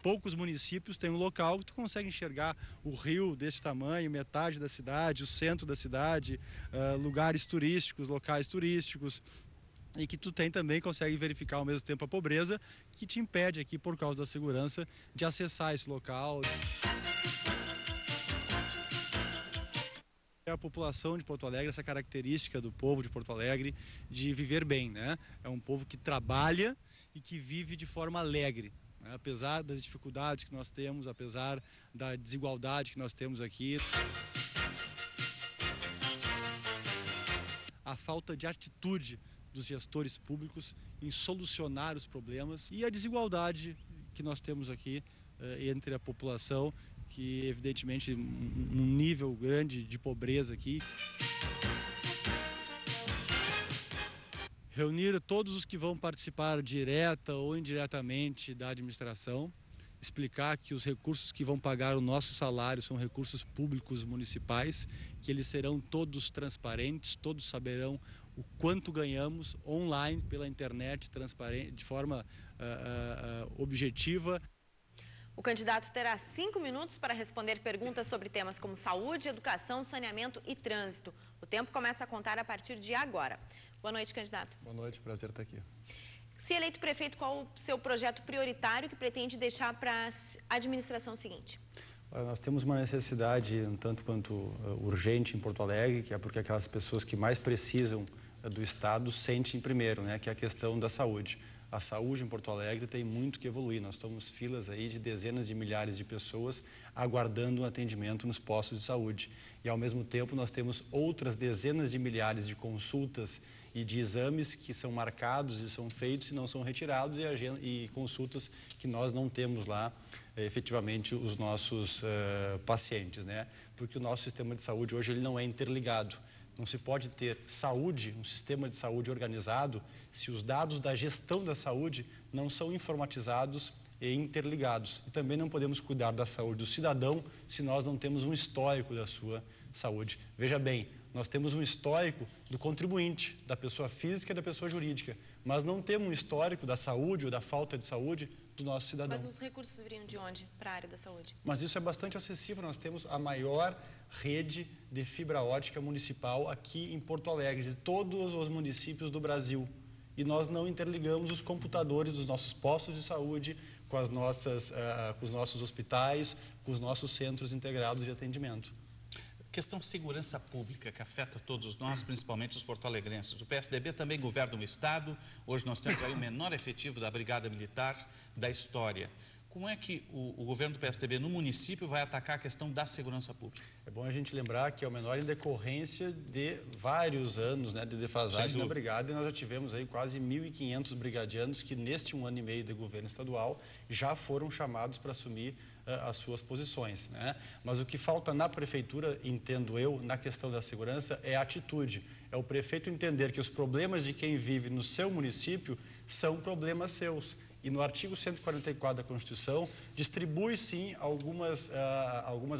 poucos municípios tem um local que tu consegue enxergar o rio desse tamanho, metade da cidade, o centro da cidade, lugares turísticos, locais turísticos, e que tu também consegue verificar ao mesmo tempo a pobreza que te impede aqui, por causa da segurança, de acessar esse local. A população de Porto Alegre, essa característica do povo de Porto Alegre de viver bem, né? É um povo que trabalha e que vive de forma alegre, né? Apesar das dificuldades que nós temos, apesar da desigualdade que nós temos aqui. A falta de atitude dos gestores públicos em solucionar os problemas e a desigualdade que nós temos aqui entre a população, que evidentemente um nível grande de pobreza aqui. Reunir todos os que vão participar direta ou indiretamente da administração, explicar que os recursos que vão pagar o nosso salário são recursos públicos municipais, que eles serão todos transparentes, todos saberão o quanto ganhamos online, pela internet, transparente, de forma objetiva. O candidato terá 5 minutos para responder perguntas sobre temas como saúde, educação, saneamento e trânsito. O tempo começa a contar a partir de agora. Boa noite, candidato. Boa noite, prazer estar aqui. Se eleito prefeito, qual o seu projeto prioritário que pretende deixar para a administração seguinte? Nós temos uma necessidade um tanto quanto urgente em Porto Alegre, que é porque aquelas pessoas que mais precisam do Estado sentem primeiro, né, que é a questão da saúde. A saúde em Porto Alegre tem muito que evoluir. Nós estamos filas aí de dezenas de milhares de pessoas aguardando um atendimento nos postos de saúde. E, ao mesmo tempo, nós temos outras dezenas de milhares de consultas e de exames que são marcados e são feitos e não são retirados, e consultas que nós não temos lá, efetivamente, os nossos pacientes, né? Porque o nosso sistema de saúde hoje ele não é interligado. Não se pode ter saúde, um sistema de saúde organizado, se os dados da gestão da saúde não são informatizados e interligados. E também não podemos cuidar da saúde do cidadão se nós não temos um histórico da sua saúde. Veja bem, nós temos um histórico do contribuinte, da pessoa física e da pessoa jurídica, mas não temos um histórico da saúde ou da falta de saúde do nosso cidadão. Mas os recursos viriam de onde para a área da saúde? Mas isso é bastante acessível. Nós temos a maior rede de fibra ótica municipal aqui em Porto Alegre, de todos os municípios do Brasil. E nós não interligamos os computadores dos nossos postos de saúde com os nossos hospitais, com os nossos centros integrados de atendimento. Questão segurança pública, que afeta todos nós, principalmente os porto-alegrenses. O PSDB também governa o Estado. Hoje nós temos aí o menor efetivo da Brigada Militar da história. Como é que o governo do PSDB no município vai atacar a questão da segurança pública? É bom a gente lembrar que é o menor em decorrência de vários anos, né, de defasagem da Brigada, e nós já tivemos aí quase 1.500 brigadianos que neste 1 ano e meio de governo estadual já foram chamados para assumir as suas posições, né? Mas o que falta na prefeitura, entendo eu, na questão da segurança, é a atitude. É o prefeito entender que os problemas de quem vive no seu município são problemas seus. E no artigo 144 da Constituição, distribui sim algumas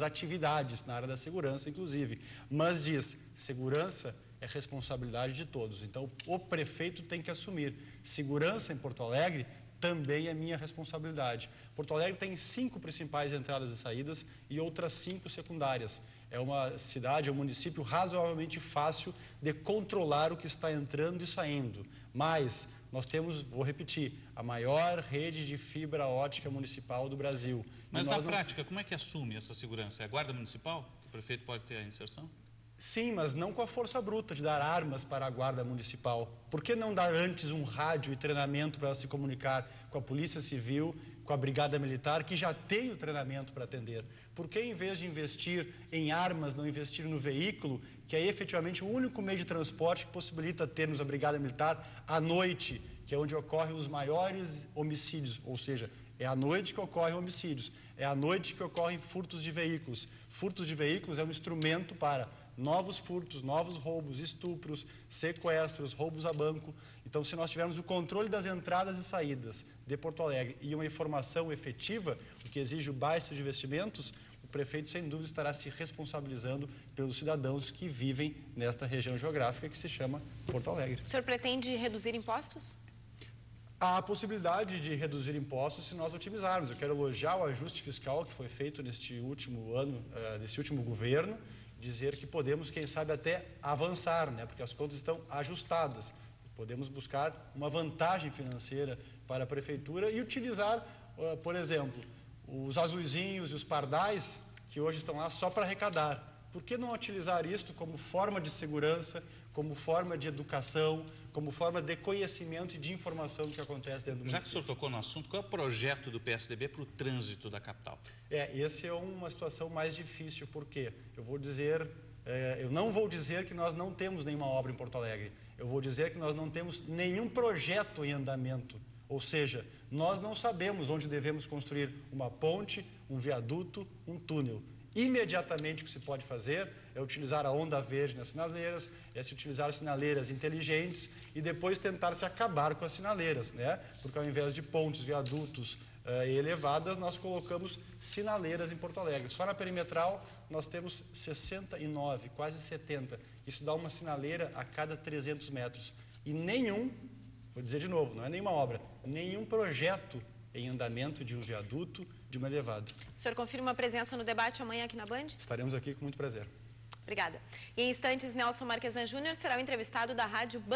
atividades na área da segurança, inclusive, mas diz, segurança é responsabilidade de todos. Então, o prefeito tem que assumir. Segurança em Porto Alegre também é minha responsabilidade. Porto Alegre tem 5 principais entradas e saídas e outras 5 secundárias. É uma cidade, é um município razoavelmente fácil de controlar o que está entrando e saindo. Mas nós temos, vou repetir, a maior rede de fibra ótica municipal do Brasil. Mas na prática, como é que assume essa segurança? É a Guarda Municipal? O prefeito pode ter a inserção? Sim, mas não com a força bruta de dar armas para a Guarda Municipal. Por que não dar antes um rádio e treinamento para ela se comunicar com a Polícia Civil, com a Brigada Militar, que já tem o treinamento para atender? Por que, em vez de investir em armas, não investir no veículo, que é efetivamente o único meio de transporte que possibilita termos a Brigada Militar à noite, que é onde ocorrem os maiores homicídios, ou seja, é à noite que ocorrem homicídios, é à noite que ocorrem furtos de veículos. Furtos de veículos é um instrumento para novos furtos, novos roubos, estupros, sequestros, roubos a banco. Então, se nós tivermos o controle das entradas e saídas de Porto Alegre e uma informação efetiva, o que exige baixos investimentos, o prefeito, sem dúvida, estará se responsabilizando pelos cidadãos que vivem nesta região geográfica que se chama Porto Alegre. O senhor pretende reduzir impostos? Há a possibilidade de reduzir impostos se nós otimizarmos. Eu quero elogiar o ajuste fiscal que foi feito neste último ano, nesse último governo, dizer que podemos, quem sabe, até avançar, né? Porque as contas estão ajustadas. Podemos buscar uma vantagem financeira para a prefeitura e utilizar, por exemplo, os azuizinhos e os pardais, que hoje estão lá só para arrecadar. Por que não utilizar isto como forma de segurança, como forma de educação, como forma de conhecimento e de informação do que acontece dentro do município? Já que o senhor tocou no assunto, qual é o projeto do PSDB para o trânsito da capital? Essa é uma situação mais difícil, porque eu não vou dizer que nós não temos nenhuma obra em Porto Alegre, eu vou dizer que nós não temos nenhum projeto em andamento, ou seja, nós não sabemos onde devemos construir uma ponte, um viaduto, um túnel. Imediatamente o que se pode fazer é utilizar a onda verde nas sinaleiras, é se utilizar sinaleiras inteligentes e depois tentar se acabar com as sinaleiras, né? Porque ao invés de pontes, viadutos elevadas, nós colocamos sinaleiras em Porto Alegre. Só na perimetral nós temos 69, quase 70. Isso dá uma sinaleira a cada 300 metros. E nenhum, vou dizer de novo, não é nenhuma obra, nenhum projeto em andamento de um viaduto, de uma elevada. O senhor confirma a presença no debate amanhã aqui na Band? Estaremos aqui com muito prazer. Obrigada. E em instantes, Nelson Marquesan Júnior será o entrevistado da Rádio Band.